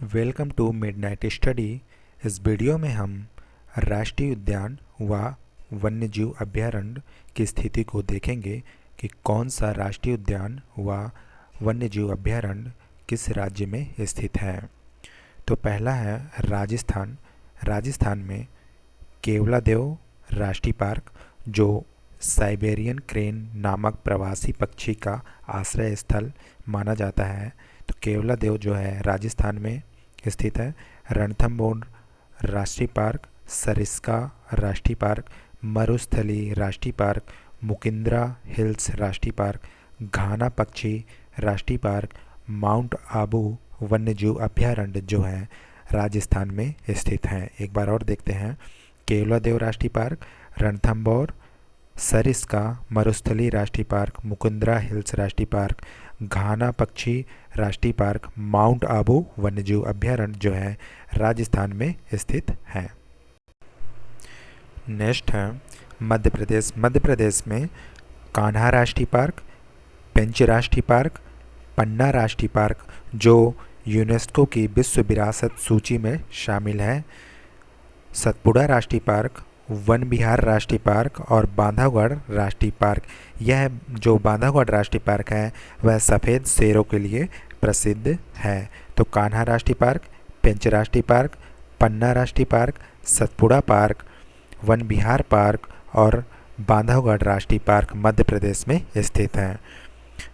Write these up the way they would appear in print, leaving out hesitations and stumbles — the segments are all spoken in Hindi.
Welcome to midnight study. इस वीडियो में हम राष्ट्रीय उद्यान व वन्यजीव अभयारण्य की स्थिति को देखेंगे कि कौन सा राष्ट्रीय उद्यान व वन्यजीव अभयारण्य किस राज्य में स्थित है। तो पहला है राजस्थान। राजस्थान में केवलादेव राष्ट्रीय पार्क, जो साइबेरियन क्रेन नामक प्रवासी पक्षी का आश्रय स्थल माना जाता है। तो केवलादेव जो है राजस्थान में स्थित है। रणथंभौर राष्ट्रीय पार्क, सरिस्का राष्ट्रीय पार्क, मरुस्थली राष्ट्रीय पार्क, मुकिंद्रा हिल्स राष्ट्रीय पार्क, घाना पक्षी राष्ट्रीय पार्क, माउंट आबू वन्यजीव अभयारण्य जो है राजस्थान में स्थित हैं। एक बार और देखते हैं। केवलादेव राष्ट्रीय पार्क, रणथंभौर, सरिस्का मरुस्थली राष्ट्रीय पार्क, मुकुंदरा हिल्स राष्ट्रीय पार्क, घाना पक्षी राष्ट्रीय पार्क, माउंट आबू वन्यजीव अभयारण्य जो है राजस्थान में स्थित है। नेक्स्ट है मध्य प्रदेश। मध्य प्रदेश में कान्हा राष्ट्रीय पार्क, पेंच राष्ट्रीय पार्क, पन्ना राष्ट्रीय पार्क जो यूनेस्को की विश्व विरासत सूची में शामिल है, सतपुड़ा राष्ट्रीय पार्क, वन विहार राष्ट्रीय पार्क और बांधवगढ़ राष्ट्रीय पार्क। यह जो बांधवगढ़ राष्ट्रीय पार्क है वह सफ़ेद शेरों के लिए प्रसिद्ध है। तो कान्हा राष्ट्रीय पार्क, पेंच राष्ट्रीय पार्क, पन्ना राष्ट्रीय पार्क, सतपुड़ा पार्क, वन विहार पार्क और बांधवगढ़ राष्ट्रीय पार्क मध्य प्रदेश में स्थित हैं।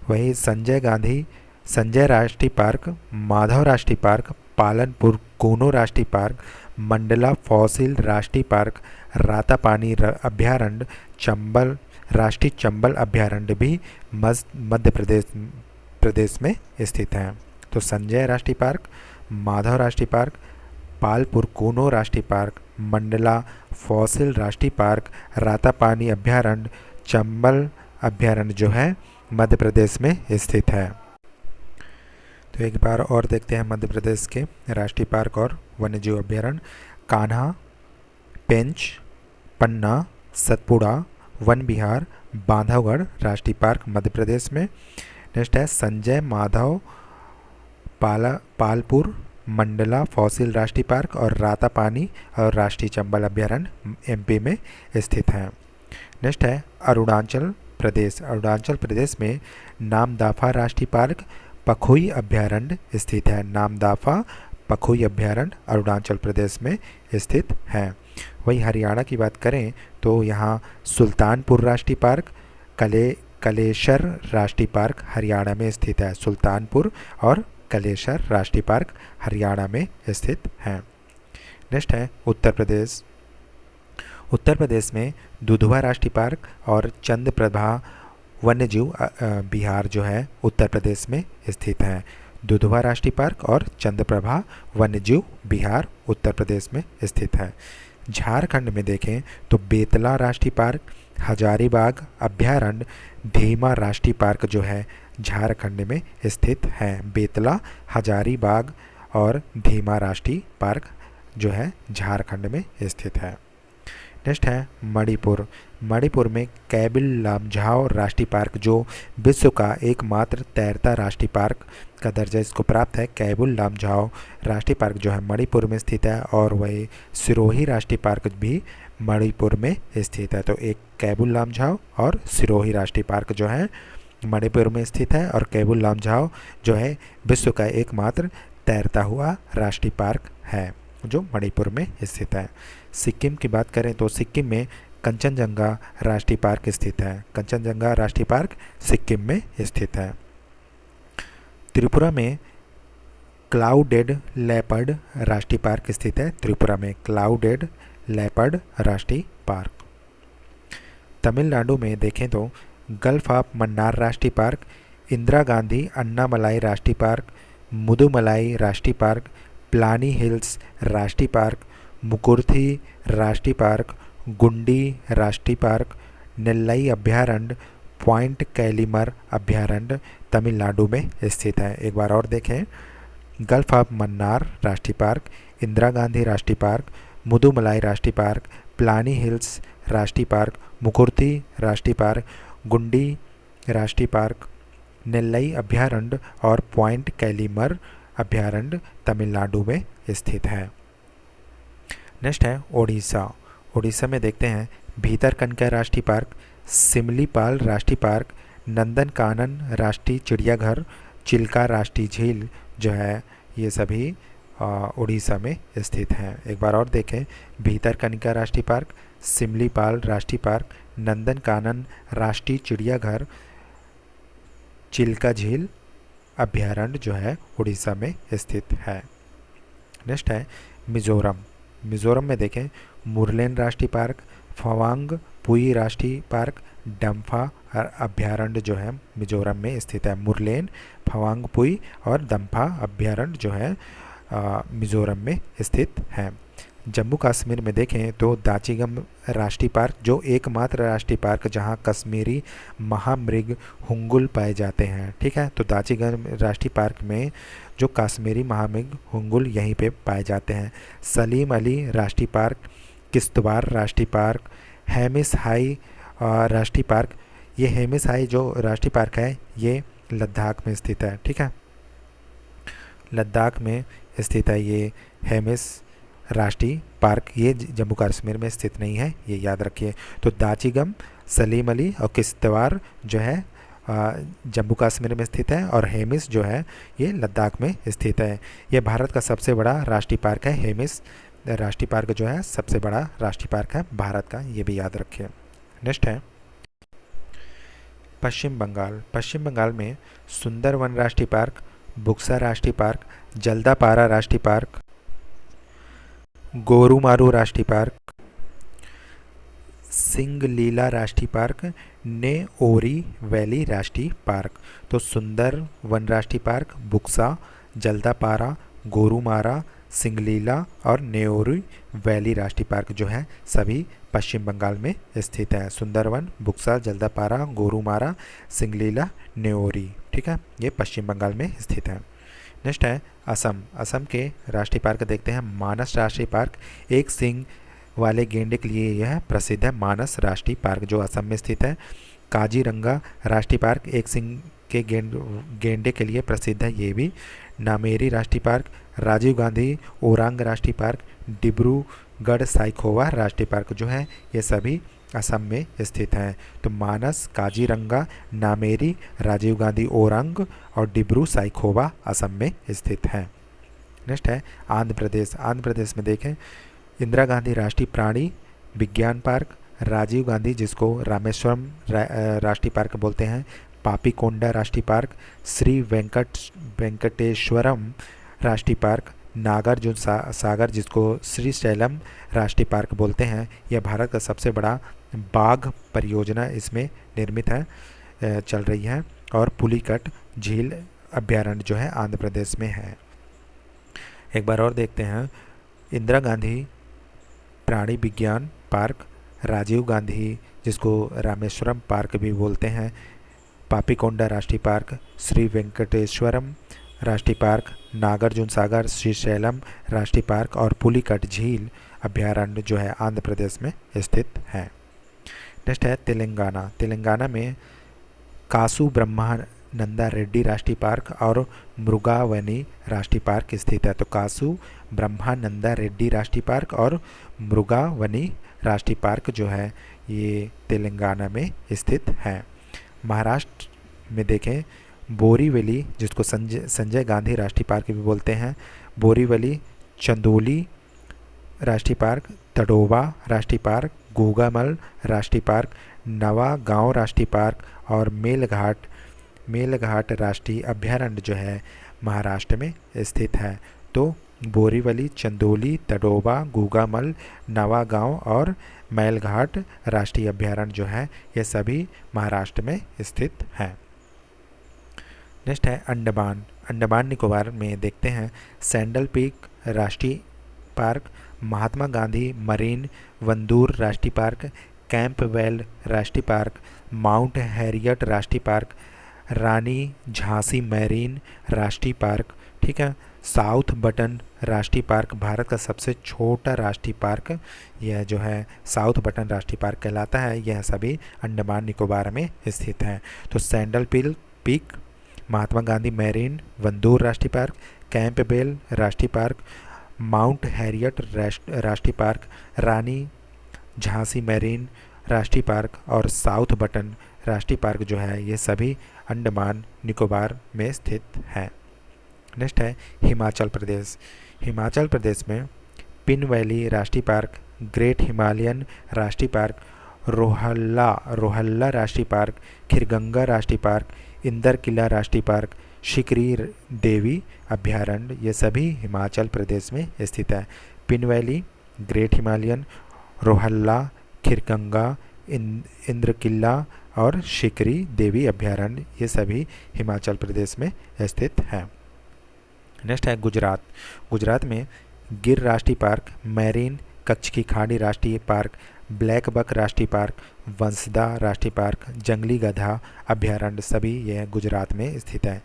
वहीं संजय राष्ट्रीय पार्क, माधव राष्ट्रीय पार्क, पालनपुर कूनो राष्ट्रीय पार्क, मंडला फॉसिल राष्ट्रीय पार्क, रातापानी अभयारण्य, चंबल राष्ट्रीय चंबल अभयारण्य भी मध्य प्रदेश में स्थित हैं। तो संजय राष्ट्रीय पार्क, माधव राष्ट्रीय पार्क, पालपुर कूनो राष्ट्रीय पार्क, मंडला फॉसिल राष्ट्रीय पार्क, रातापानी अभयारण्य, चंबल अभयारण्य जो है मध्य प्रदेश में स्थित है। तो एक बार और देखते हैं मध्य प्रदेश के राष्ट्रीय पार्क और वन्यजीव अभयारण्य। कान्हा, पेंच, पन्ना, सतपुड़ा, वन विहार, बांधवगढ़ राष्ट्रीय पार्क मध्य प्रदेश में। नेक्स्ट है संजय, माधव, पालपुर, मंडला फॉसिल राष्ट्रीय पार्क और रातापानी और राष्ट्रीय चंबल अभयारण्य एमपी में स्थित हैं। नेक्स्ट है अरुणाचल प्रदेश। अरुणाचल प्रदेश में नामदाफा राष्ट्रीय पार्क, पखुई अभयारण्य स्थित है। नामदाफा पखुई अभयारण्य अरुणाचल प्रदेश में स्थित है। वहीं हरियाणा की बात करें तो यहाँ सुल्तानपुर राष्ट्रीय पार्क, कलेसर राष्ट्रीय पार्क हरियाणा में स्थित है। सुल्तानपुर और कलेसर राष्ट्रीय पार्क हरियाणा में स्थित हैं। नेक्स्ट है उत्तर प्रदेश। उत्तर प्रदेश में दुधवा राष्ट्रीय पार्क और चंद्रप्रभा वन्यजीव विहार जो है उत्तर प्रदेश में स्थित हैं। दुधवा राष्ट्रीय पार्क और चंद्रप्रभा वन्यजीव विहार उत्तर प्रदेश में स्थित है। झारखंड में देखें तो बेतला राष्ट्रीय पार्क, हजारीबाग अभयारण्य, धीमा राष्ट्रीय पार्क जो है झारखंड में स्थित है। बेतला, हजारीबाग और धीमा राष्ट्रीय पार्क जो है झारखंड में स्थित है। नेक्स्ट है मणिपुर। मणिपुर में कैबिल लामझाओ राष्ट्रीय पार्क जो विश्व का एकमात्र तैरता राष्ट्रीय पार्क का दर्जा इसको प्राप्त है। कैबिल लामझाओ राष्ट्रीय पार्क जो है मणिपुर में स्थित है और वही सिरोही राष्ट्रीय पार्क भी मणिपुर में स्थित है। तो एक कैबिल लामझाओ और सिरोही राष्ट्रीय पार्क जो है मणिपुर में स्थित है और कैबिल लामझाओ जो है विश्व का एकमात्र तैरता हुआ राष्ट्रीय पार्क है जो मणिपुर में स्थित है। सिक्किम की बात करें तो सिक्किम में कंचनजंगा राष्ट्रीय पार्क स्थित है। कंचनजंगा राष्ट्रीय पार्क सिक्किम में स्थित है। त्रिपुरा में क्लाउडेड लेपर्ड राष्ट्रीय पार्क स्थित है। त्रिपुरा में क्लाउडेड लेपर्ड राष्ट्रीय पार्क। तमिलनाडु में देखें तो गल्फ ऑफ मन्नार राष्ट्रीय पार्क, इंदिरा गांधी अन्नामलाई राष्ट्रीय पार्क, मुदुमलाई राष्ट्रीय पार्क, प्लानी हिल्स राष्ट्रीय पार्क, मुकुर्थी राष्ट्रीय पार्क, गुंडी राष्ट्रीय पार्क, नेल्लई अभयारण्य, पॉइंट कैलीमर अभयारण्य तमिलनाडु में स्थित है। एक बार और देखें। गल्फ ऑफ मन्नार राष्ट्रीय पार्क, इंदिरा गांधी राष्ट्रीय पार्क, मुदुमलाई राष्ट्रीय पार्क, प्लानी हिल्स राष्ट्रीय पार्क, मुकुर्थी राष्ट्रीय पार्क, गुंडी राष्ट्रीय पार्क, नेल्लई अभयारण्य और पॉइंट कैलीमर अभ्यारण्य तमिलनाडु में स्थित है। नेक्स्ट है ओडिशा। ओडिशा में देखते हैं भीतरकनिका राष्ट्रीय पार्क, सिमलीपाल राष्ट्रीय पार्क, नंदनकानन राष्ट्रीय चिड़ियाघर, चिल्का राष्ट्रीय झील जो है ये सभी उड़ीसा में स्थित हैं। एक बार और देखें, भीतरकनिका राष्ट्रीय पार्क, सिमलीपाल राष्ट्रीय पार्क, नंदनकानन राष्ट्रीय चिड़ियाघर, चिल्का झील अभ्यारण्य जो है उड़ीसा में स्थित है। नेक्स्ट है मिजोरम। मिजोरम में देखें मुरलेन राष्ट्रीय पार्क, फवांग पुई राष्ट्रीय पार्क, डम्फा अभ्यारण्य जो है मिजोरम में स्थित है। मुरलेन, फवांग पुई और दम्फा अभ्यारण्य जो है मिजोरम में स्थित है। जम्मू कश्मीर में देखें तो दाचिगम राष्ट्रीय पार्क जो एकमात्र राष्ट्रीय पार्क जहां कश्मीरी महामृग हुंगुल पाए जाते हैं। ठीक है, तो दाचिगम राष्ट्रीय पार्क में जो कश्मीरी महामृग हुंगुल यहीं पे पाए जाते हैं। सलीम अली राष्ट्रीय पार्क, किश्तवाड़ राष्ट्रीय पार्क, हेमिस हाई राष्ट्रीय पार्क। ये हेमिस हाई जो राष्ट्रीय पार्क है ये लद्दाख में स्थित है। ठीक है, लद्दाख में स्थित है ये हेमिस राष्ट्रीय पार्क। ये जम्मू कश्मीर में स्थित नहीं है, ये याद रखिए। तो दाचिगम, सलीम अली और किश्तवाड़ जो है जम्मू कश्मीर में स्थित है और हेमिस जो है ये लद्दाख में स्थित है। ये भारत का सबसे बड़ा राष्ट्रीय पार्क है। हेमिस राष्ट्रीय पार्क जो है सबसे बड़ा राष्ट्रीय पार्क है भारत का, ये भी याद रखिए। नेक्स्ट है पश्चिम बंगाल। पश्चिम बंगाल में सुंदरवन राष्ट्रीय पार्क, बुक्सा राष्ट्रीय पार्क, जल्दापारा राष्ट्रीय पार्क, गोरुमारू राष्ट्रीय पार्क, सिंगलीला राष्ट्रीय पार्क, नेओरी वैली राष्ट्रीय पार्क। तो सुंदर वन राष्ट्रीय पार्क, बुक्सा, जल्दापारा, गोरुमारा, सिंगलीला और नेओरी वैली राष्ट्रीय पार्क जो है सभी पश्चिम बंगाल में स्थित है। सुंदरवन, बुक्सा, जल्दापारा, गोरुमारा, सिंगलीला, नेओरी। ठीक है, ये पश्चिम बंगाल में स्थित है। नेक्स्ट है असम। असम के राष्ट्रीय पार्क देखते हैं। मानस राष्ट्रीय पार्क एक सींग वाले गेंडे के लिए यह प्रसिद्ध है। मानस राष्ट्रीय पार्क जो असम में स्थित है। काजीरंगा राष्ट्रीय पार्क एक सींग के गेंडे के लिए प्रसिद्ध है, ये भी। नामेरी राष्ट्रीय पार्क, राजीव गांधी ओरांग राष्ट्रीय पार्क, डिब्रूगढ़ साइखोवा राष्ट्रीय पार्क जो है ये सभी असम में स्थित हैं। तो मानस, काजीरंगा, नामेरी, राजीव गांधी ओरांग और डिब्रू साइखोवा असम में स्थित हैं। नेक्स्ट है आंध्र प्रदेश। आंध्र प्रदेश में देखें इंदिरा गांधी राष्ट्रीय प्राणी विज्ञान पार्क, राजीव गांधी जिसको रामेश्वरम राष्ट्रीय पार्क बोलते हैं, पापीकोंडा राष्ट्रीय पार्क, श्री वेंकटेश्वरम राष्ट्रीय पार्क, नागार्जुन सागर जिसको श्रीशैलम राष्ट्रीय पार्क बोलते हैं। यह भारत का सबसे बड़ा बाघ परियोजना इसमें निर्मित है, चल रही है। और पुलिकट झील अभ्यारण्य जो है आंध्र प्रदेश में है। एक बार और देखते हैं इंदिरा गांधी प्राणी विज्ञान पार्क, राजीव गांधी जिसको रामेश्वरम पार्क भी बोलते हैं, पापीकोंडा राष्ट्रीय पार्क, श्री वेंकटेश्वरम राष्ट्रीय पार्क, नागार्जुन सागर श्रीशैलम राष्ट्रीय पार्क और पुलिकट झील अभ्यारण्य जो है आंध्र प्रदेश में स्थित है। नेक्स्ट है तेलंगाना। तेलंगाना में कासु ब्रह्मानंदा रेड्डी राष्ट्रीय पार्क और मृगावनी राष्ट्रीय पार्क स्थित है। तो कासु ब्रह्मानंदा रेड्डी राष्ट्रीय पार्क और मृगावनी राष्ट्रीय पार्क जो है ये तेलंगाना में स्थित है। महाराष्ट्र में देखें बोरीवली जिसको संजय गांधी राष्ट्रीय पार्क भी बोलते हैं, बोरीवली, चंदोली राष्ट्रीय पार्क, तडोबा राष्ट्रीय पार्क, गोगामल राष्ट्रीय पार्क, नवा गांव राष्ट्रीय पार्क और मेलघाट राष्ट्रीय अभ्यारण्य जो है महाराष्ट्र में स्थित है। तो बोरीवली, चंदोली, तडोबा, गोगामल, नवा गांव और मेलघाट राष्ट्रीय अभ्यारण्य जो है ये सभी महाराष्ट्र में स्थित हैं। नेक्स्ट है अंडमान। अंडमान निकोबार में देखते हैं सैंडल पीक राष्ट्रीय पार्क, महात्मा गांधी मरीन वंदूर राष्ट्रीय पार्क, कैंपवेल राष्ट्रीय पार्क, माउंट हैरियट राष्ट्रीय पार्क, रानी झांसी मैरीन राष्ट्रीय पार्क। ठीक है, साउथ बटन राष्ट्रीय पार्क भारत का सबसे छोटा राष्ट्रीय पार्क यह जो है साउथ बटन राष्ट्रीय पार्क कहलाता है। यह सभी अंडमान निकोबार में स्थित हैं। तो sandal peak, Mahatma Gandhi marine Wandoor राष्ट्रीय पार्क, कैंपबेल राष्ट्रीय पार्क, माउंट हैरियट राष्ट्रीय पार्क, रानी झांसी मैरीन राष्ट्रीय पार्क और साउथ बटन राष्ट्रीय पार्क जो है ये सभी अंडमान निकोबार में स्थित हैं। नेक्स्ट है हिमाचल प्रदेश। हिमाचल प्रदेश में पिन वैली राष्ट्रीय पार्क, ग्रेट हिमालयन राष्ट्रीय पार्क, रोहल्ला राष्ट्रीय पार्क, खिरगंगा राष्ट्रीय पार्क, इंदर किला राष्ट्रीय पार्क, शिकरी देवी अभ्यारण्य ये सभी हिमाचल प्रदेश में स्थित है। Pin valley, great Himalayan, Rohalla, Khirganga, Indra Kila और शिकरी देवी अभ्यारण्य ये सभी हिमाचल प्रदेश में स्थित हैं। नेक्स्ट है गुजरात। गुजरात में गिर राष्ट्रीय पार्क, मैरीन कच्छ की खाड़ी राष्ट्रीय पार्क, ब्लैक बक राष्ट्रीय पार्क, वंसदा राष्ट्रीय पार्क, जंगली गधा अभ्यारण्य सभी यह गुजरात में स्थित है।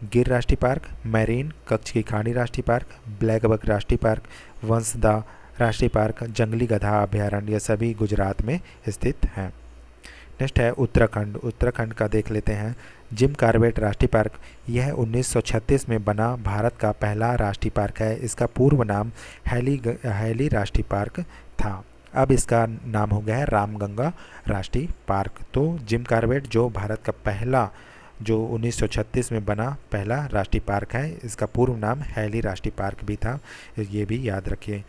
गिर राष्ट्रीय पार्क, मैरीन कच्छ की खाड़ी राष्ट्रीय पार्क, ब्लैक बक राष्ट्रीय पार्क, वंसदा राष्ट्रीय पार्क, जंगली गधा अभ्यारण्य ये सभी गुजरात में स्थित हैं। नेक्स्ट है उत्तराखंड। उत्तराखंड का देख लेते हैं। जिम कॉर्बेट राष्ट्रीय पार्क यह 1936 में बना भारत का पहला राष्ट्रीय पार्क है। इसका पूर्व नाम हैली राष्ट्रीय पार्क था। अब इसका नाम हो गया है रामगंगा राष्ट्रीय पार्क। तो जिम कॉर्बेट जो भारत का पहला जो 1936 में बना पहला राष्ट्रीय पार्क है, इसका पूर्व नाम हैली राष्ट्रीय पार्क भी था, ये भी याद रखिए।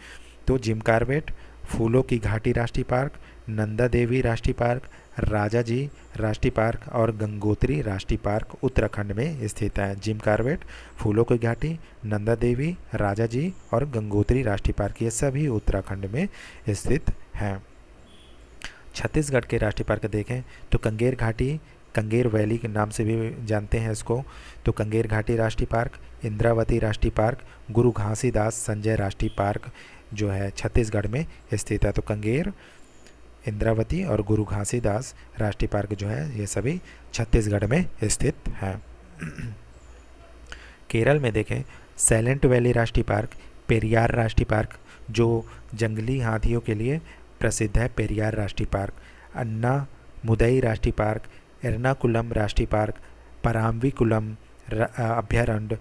तो जिम कॉर्बेट, फूलों की घाटी राष्ट्रीय पार्क, नंदा देवी राष्ट्रीय पार्क, राजा जी राष्ट्रीय पार्क और गंगोत्री राष्ट्रीय पार्क उत्तराखंड में स्थित है। जिम कॉर्बेट, फूलों की घाटी, नंदा देवी, राजा जी और गंगोत्री राष्ट्रीय पार्क ये सभी उत्तराखंड में स्थित हैं। छत्तीसगढ़ के राष्ट्रीय पार्क देखें तो कंगेर घाटी, कंगेर वैली के नाम से भी जानते हैं इसको, तो कंगेर घाटी राष्ट्रीय पार्क, इंद्रावती राष्ट्रीय पार्क, गुरु घासीदास संजय राष्ट्रीय पार्क जो है छत्तीसगढ़ में स्थित है। तो कंगेर, इंद्रावती और गुरु घासीदास राष्ट्रीय पार्क जो है ये सभी छत्तीसगढ़ में स्थित हैं। केरल में देखें सैलेंट वैली राष्ट्रीय पार्क, पेरियार राष्ट्रीय पार्क जो जंगली हाथियों के लिए प्रसिद्ध है, पेरियार राष्ट्रीय पार्क, अन्ना मुदई राष्ट्रीय पार्क, एर्नाकुलम राष्ट्रीय पार्क, पराम्बिकुलम अभ्यारण्य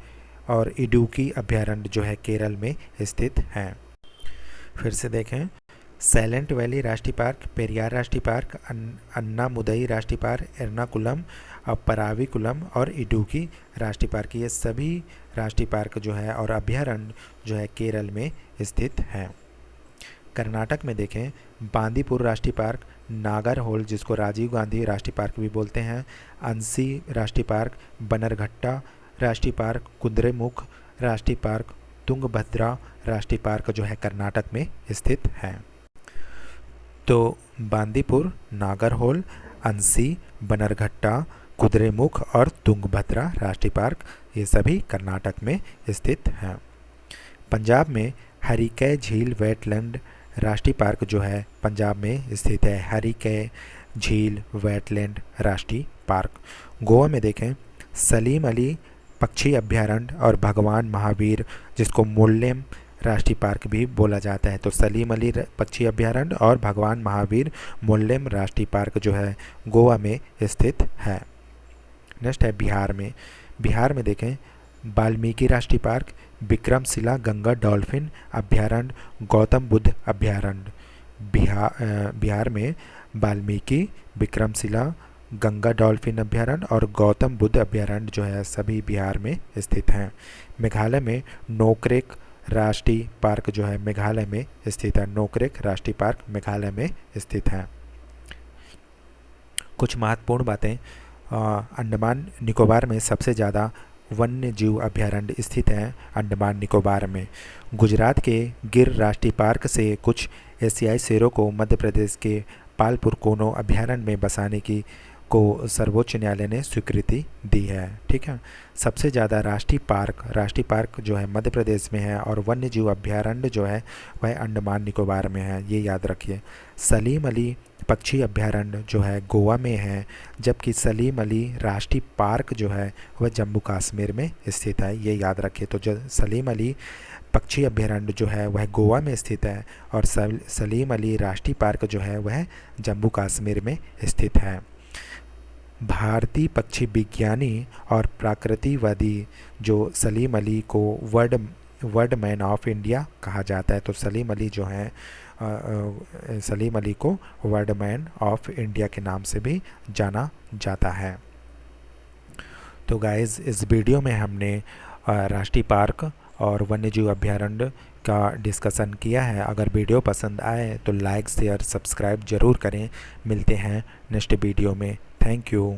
और इडुक्की अभ्यारण्य जो है केरल में स्थित हैं। फिर से देखें सैलेंट वैली राष्ट्रीय पार्क, पेरियार राष्ट्रीय पार्क, अन्ना मुदई राष्ट्रीय पार्क, एर्नाकुलम और पराविकुलम और इडुक्की राष्ट्रीय पार्क ये सभी राष्ट्रीय पार्क जो है और अभ्यारण्य जो है केरल में स्थित हैं। कर्नाटक में देखें बांदीपुर राष्ट्रीय पार्क, नागरहोल जिसको राजीव गांधी राष्ट्रीय पार्क भी बोलते हैं, अंसी राष्ट्रीय पार्क, बनरघट्टा राष्ट्रीय पार्क, कुद्रेमुख राष्ट्रीय पार्क, तुंगभद्रा राष्ट्रीय पार्क जो है कर्नाटक में स्थित हैं। तो बांदीपुर, नागरहोल, अंसी, बनरघट्टा, कुद्रेमुख और तुंगभद्रा राष्ट्रीय पार्क ये सभी कर्नाटक में स्थित हैं। पंजाब में हरिकै झील वेटलैंड राष्ट्रीय पार्क जो है पंजाब में स्थित है, हरिकै झील वेटलैंड राष्ट्रीय पार्क। गोवा में देखें सलीम अली पक्षी अभ्यारण्य और भगवान महावीर जिसको मोल्लेम राष्ट्रीय पार्क भी बोला जाता है, तो सलीम अली पक्षी अभ्यारण्य और भगवान महावीर मोल्लेम राष्ट्रीय पार्क जो है गोवा में स्थित है। नेक्स्ट है बिहार में। बिहार में देखें वाल्मीकि राष्ट्रीय पार्क, विक्रमशिला गंगा डॉल्फिन अभ्यारण्य, गौतम बुद्ध अभ्यारण्य। बिहार में वाल्मीकि, विक्रमशिला, गंगा डॉल्फिन अभ्यारण्य और गौतम बुद्ध अभ्यारण्य जो है सभी बिहार में स्थित हैं। मेघालय में नोकरेक राष्ट्रीय पार्क जो है मेघालय में स्थित है, नोकरेक राष्ट्रीय पार्क मेघालय में स्थित है। कुछ महत्वपूर्ण बातें, अंडमान निकोबार में सबसे ज़्यादा वन्य जीव अभ्यारण्य स्थित हैं अंडमान निकोबार में। गुजरात के गिर राष्ट्रीय पार्क से कुछ एशियाई शेरों को मध्य प्रदेश के पालपुर कोनो अभ्यारण्य में बसाने की को सर्वोच्च न्यायालय ने स्वीकृति दी है। ठीक है, सबसे ज़्यादा राष्ट्रीय पार्क जो है मध्य प्रदेश में है और वन्य जीव अभ्यारण्य जो है वह अंडमान निकोबार में है, ये याद रखिए। सलीम अली पक्षी अभ्यारण्य जो है गोवा में है, जबकि सलीम अली राष्ट्रीय पार्क जो है वह जम्मू कश्मीर में स्थित है, ये याद रखिए। तो जो सलीम अली पक्षी अभ्यारण्य जो है वह गोवा में स्थित है और सलीम अली राष्ट्रीय पार्क जो है वह जम्मू कश्मीर में स्थित है। भारतीय पक्षी विज्ञानी और प्रकृतिवादी जो सलीम अली को वर्ड मैन ऑफ इंडिया कहा जाता है, तो सलीम अली जो हैं सलीम अली को वर्ड मैन ऑफ इंडिया के नाम से भी जाना जाता है। तो गाइज़, इस वीडियो में हमने राष्ट्रीय पार्क और वन्यजीव अभ्यारण्य का डिस्कशन किया है। अगर वीडियो पसंद आए तो लाइक शेयर सब्सक्राइब ज़रूर करें। मिलते हैं नेक्स्ट वीडियो में। Thank you.